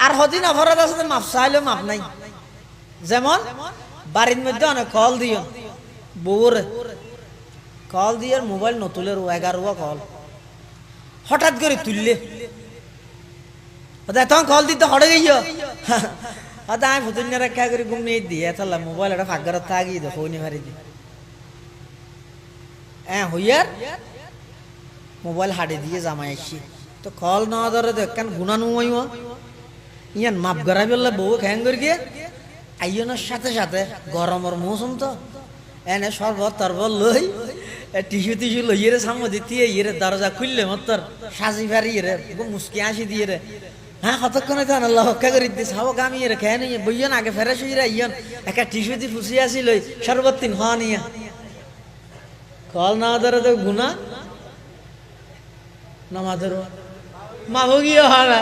আর হদিন অপরাধ আছে মাপ চাইলেও মাপ নাই। যেমন বাড়ির মধ্যে অনেক কল দিও বউরে কল দিয়ে মোবাইল নতুলের 11 কল হঠাৎ করে তুললে তখন কল দিতে হড়ে গিয়ে আমি ফুতুন রেখা করে ঘুমিয়ে দিয়ে তাহলে মোবাইল একটা ফাঁকঘর থাকি দেখো ভারি দি হইয়ার মোবাইল হাড়ে দিয়ে জামাই আসছি তো কল নেওয়া ধরে তো কেন গুণা নুমাই ইয়ান মাপ গড়াই বললে বউ খ্যাং করে গিয়ে আইয়নের সাথে সাথে গরমের মৌসুম তো এনে শরবত তরবত লই টিস্যু টিস্যু লইয়ে রে সামনে দিতে ইয়ে দরজা খুললে মতর সাজি ফারি রে মুসকি আসি দিয়ে রে হ্যাঁ কতক্ষণে তো আল্লাহ হক্কা করে দিতে সাবো গামি রে খেয়ে নিয়ে বইয়েন আগে ফেরাস হইরা ইয়ন একটা টিস্যু দিয়ে ফুসি আসি লই শরবত তিন হওয়া নিয়ে কল না ধরে তো গুণা নামা ধরো মা ভোগিও হয় না